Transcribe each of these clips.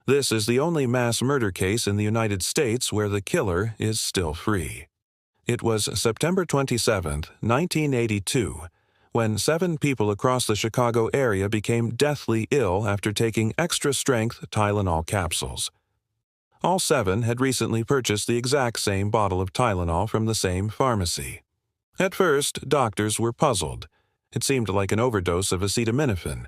This is the only mass murder case in the United States where the killer is still free. It was September 27, 1982, when 7 people across the Chicago area became deathly ill after taking extra-strength Tylenol capsules. All 7 had recently purchased the exact same bottle of Tylenol from the same pharmacy. At first, doctors were puzzled. It seemed like an overdose of acetaminophen,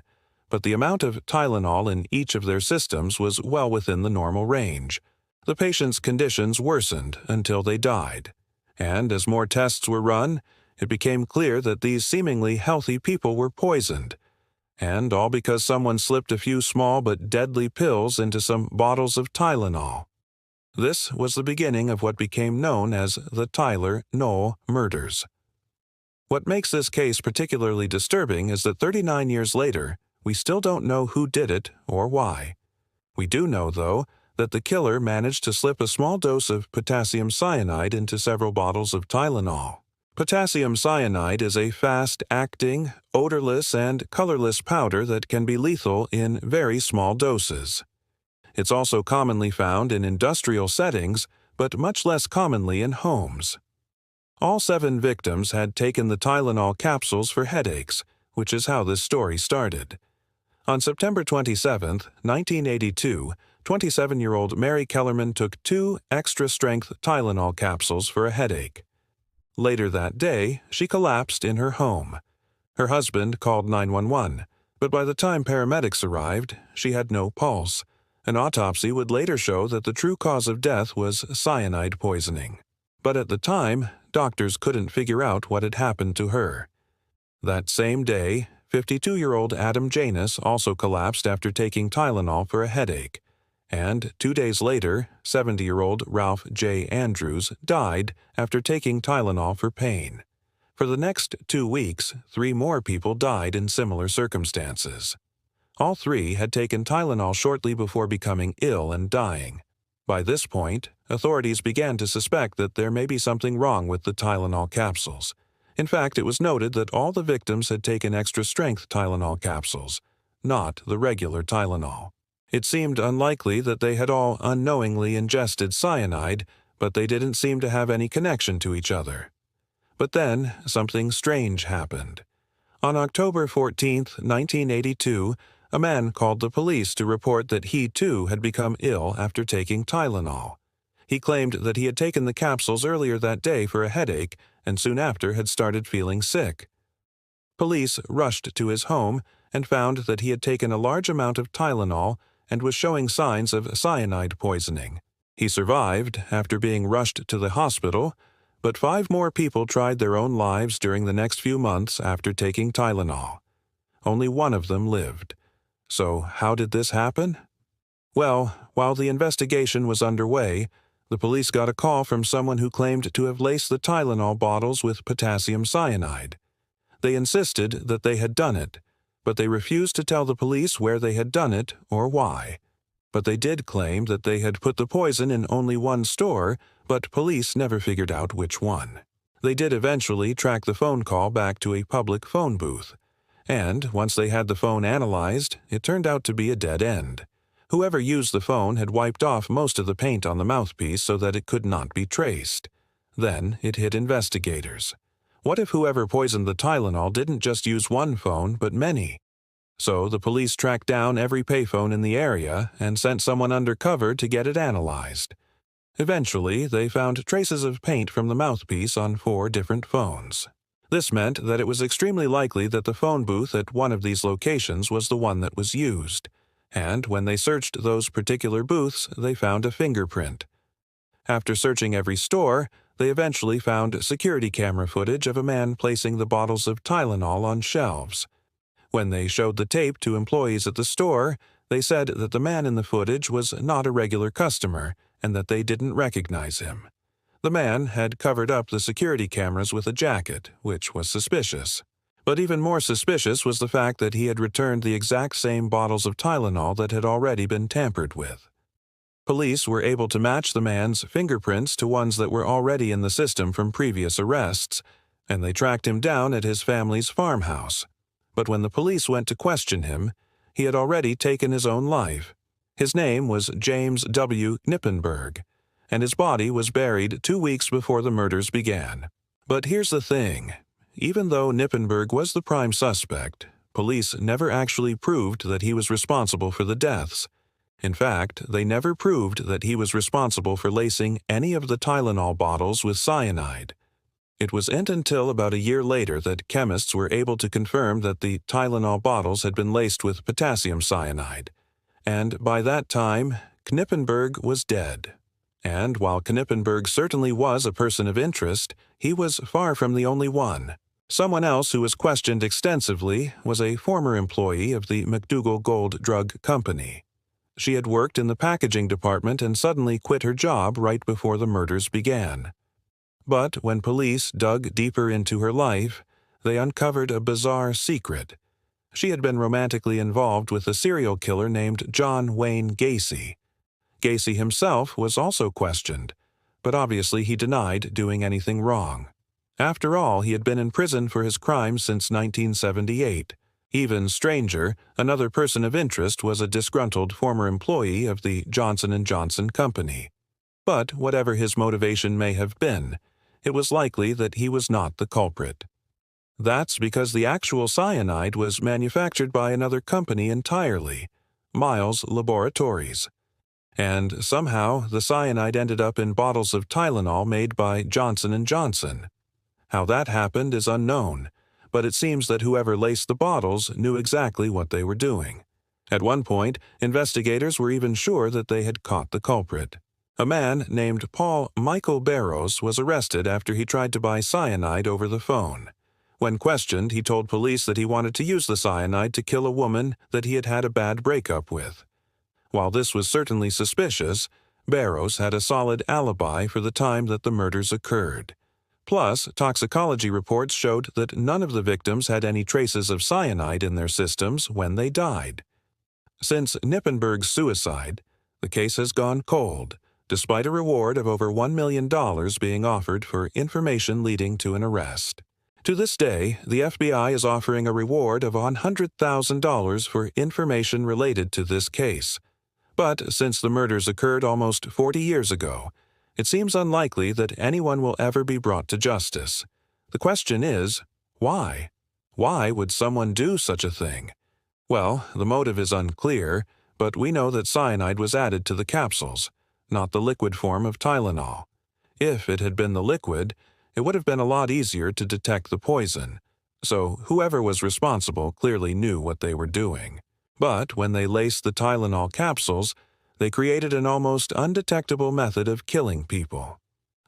but the amount of Tylenol in each of their systems was well within the normal range. The patients' conditions worsened until they died, and as more tests were run, it became clear that these seemingly healthy people were poisoned, and all because someone slipped a few small but deadly pills into some bottles of Tylenol. This was the beginning of what became known as the Tylenol murders. What makes this case particularly disturbing is that 39 years later, we still don't know who did it or why. We do know, though, that the killer managed to slip a small dose of potassium cyanide into several bottles of Tylenol. Potassium cyanide is a fast-acting, odorless, and colorless powder that can be lethal in very small doses. It's also commonly found in industrial settings, but much less commonly in homes. All 7 victims had taken the Tylenol capsules for headaches, which is how this story started. On September 27, 1982, 27-year-old Mary Kellerman took 2 extra-strength Tylenol capsules for a headache. Later that day, she collapsed in her home. Her husband called 911, but by the time paramedics arrived, she had no pulse. An autopsy would later show that the true cause of death was cyanide poisoning. But at the time, doctors couldn't figure out what had happened to her. That same day, 52-year-old Adam Janus also collapsed after taking Tylenol for a headache. And 2 days later, 70-year-old Ralph J. Andrews died after taking Tylenol for pain. For the next 2 weeks, 3 more people died in similar circumstances. All 3 had taken Tylenol shortly before becoming ill and dying. By this point, authorities began to suspect that there may be something wrong with the Tylenol capsules. In fact, it was noted that all the victims had taken extra-strength Tylenol capsules, not the regular Tylenol. It seemed unlikely that they had all unknowingly ingested cyanide, but they didn't seem to have any connection to each other. But then, something strange happened. On October 14, 1982, a man called the police to report that he too had become ill after taking Tylenol. He claimed that he had taken the capsules earlier that day for a headache and soon after had started feeling sick. Police rushed to his home and found that he had taken a large amount of Tylenol and was showing signs of cyanide poisoning. He survived after being rushed to the hospital, but 5 more people tried their own lives during the next few months after taking Tylenol. Only 1 of them lived. So how did this happen? Well, while the investigation was underway, the police got a call from someone who claimed to have laced the Tylenol bottles with potassium cyanide. They insisted that they had done it, but they refused to tell the police where they had done it or why. But they did claim that they had put the poison in only 1 store, but police never figured out which one. They did eventually track the phone call back to a public phone booth. And once they had the phone analyzed, it turned out to be a dead end. Whoever used the phone had wiped off most of the paint on the mouthpiece so that it could not be traced. Then it hit investigators. What if whoever poisoned the Tylenol didn't just use 1 phone, but many? So the police tracked down every payphone in the area and sent someone undercover to get it analyzed. Eventually, they found traces of paint from the mouthpiece on 4 different phones. This meant that it was extremely likely that the phone booth at one of these locations was the one that was used. And when they searched those particular booths, they found a fingerprint. After searching every store, they eventually found security camera footage of a man placing the bottles of Tylenol on shelves. When they showed the tape to employees at the store, they said that the man in the footage was not a regular customer and that they didn't recognize him. The man had covered up the security cameras with a jacket, which was suspicious. But even more suspicious was the fact that he had returned the exact same bottles of Tylenol that had already been tampered with. Police were able to match the man's fingerprints to ones that were already in the system from previous arrests, and they tracked him down at his family's farmhouse. But when the police went to question him, he had already taken his own life. His name was James W. Knippenberg, and his body was buried 2 weeks before the murders began. But here's the thing. Even though Knippenberg was the prime suspect, police never actually proved that he was responsible for the deaths. In fact, they never proved that he was responsible for lacing any of the Tylenol bottles with cyanide. It wasn't until about a year later that chemists were able to confirm that the Tylenol bottles had been laced with potassium cyanide. And by that time, Knippenberg was dead. And while Knippenberg certainly was a person of interest, he was far from the only one. Someone else who was questioned extensively was a former employee of the McDougal Gold Drug Company. She had worked in the packaging department and suddenly quit her job right before the murders began. But when police dug deeper into her life, they uncovered a bizarre secret. She had been romantically involved with a serial killer named John Wayne Gacy. Gacy himself was also questioned, but obviously he denied doing anything wrong. After all, he had been in prison for his crimes since 1978. Even stranger, another person of interest was a disgruntled former employee of the Johnson & Johnson Company. But whatever his motivation may have been, it was likely that he was not the culprit. That's because the actual cyanide was manufactured by another company entirely, Miles Laboratories. And somehow the cyanide ended up in bottles of Tylenol made by Johnson & Johnson. How that happened is unknown, but it seems that whoever laced the bottles knew exactly what they were doing. At one point, investigators were even sure that they had caught the culprit. A man named Paul Michael Barrows was arrested after he tried to buy cyanide over the phone. When questioned, he told police that he wanted to use the cyanide to kill a woman that he had had a bad breakup with. While this was certainly suspicious, Barrows had a solid alibi for the time that the murders occurred. Plus, toxicology reports showed that none of the victims had any traces of cyanide in their systems when they died. Since Knippenberg's suicide, the case has gone cold, despite a reward of over $1 million being offered for information leading to an arrest. To this day, the FBI is offering a reward of $100,000 for information related to this case. But since the murders occurred almost 40 years ago, it seems unlikely that anyone will ever be brought to justice. The question is, why? Why would someone do such a thing? Well, the motive is unclear, but we know that cyanide was added to the capsules, not the liquid form of Tylenol. If it had been the liquid, it would have been a lot easier to detect the poison. So whoever was responsible clearly knew what they were doing. But when they laced the Tylenol capsules, they created an almost undetectable method of killing people.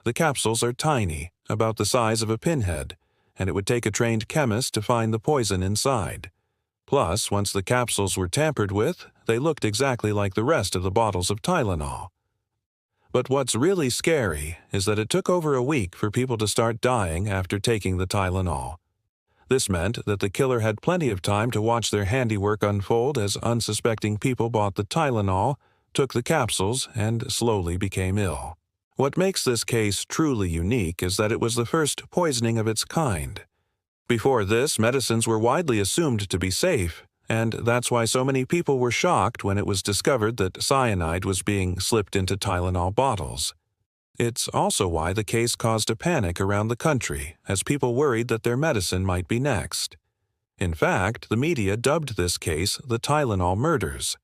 The capsules are tiny, about the size of a pinhead, and it would take a trained chemist to find the poison inside. Plus, once the capsules were tampered with, they looked exactly like the rest of the bottles of Tylenol. But what's really scary is that it took over a week for people to start dying after taking the Tylenol. This meant that the killer had plenty of time to watch their handiwork unfold as unsuspecting people bought the Tylenol, took the capsules, and slowly became ill. What makes this case truly unique is that it was the first poisoning of its kind. Before this, medicines were widely assumed to be safe, and that's why so many people were shocked when it was discovered that cyanide was being slipped into Tylenol bottles. It's also why the case caused a panic around the country, as people worried that their medicine might be next. In fact, the media dubbed this case the Tylenol murders.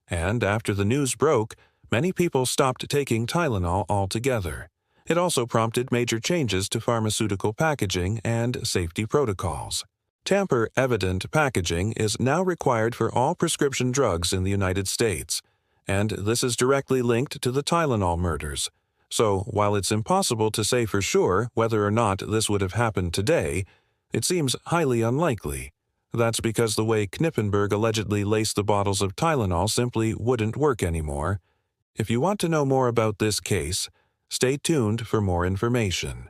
And after the news broke, many people stopped taking Tylenol altogether. It also prompted major changes to pharmaceutical packaging and safety protocols. Tamper-evident packaging is now required for all prescription drugs in the United States, and this is directly linked to the Tylenol murders. So, while it's impossible to say for sure whether or not this would have happened today, it seems highly unlikely. That's because the way Knippenberg allegedly laced the bottles of Tylenol simply wouldn't work anymore. If you want to know more about this case, stay tuned for more information.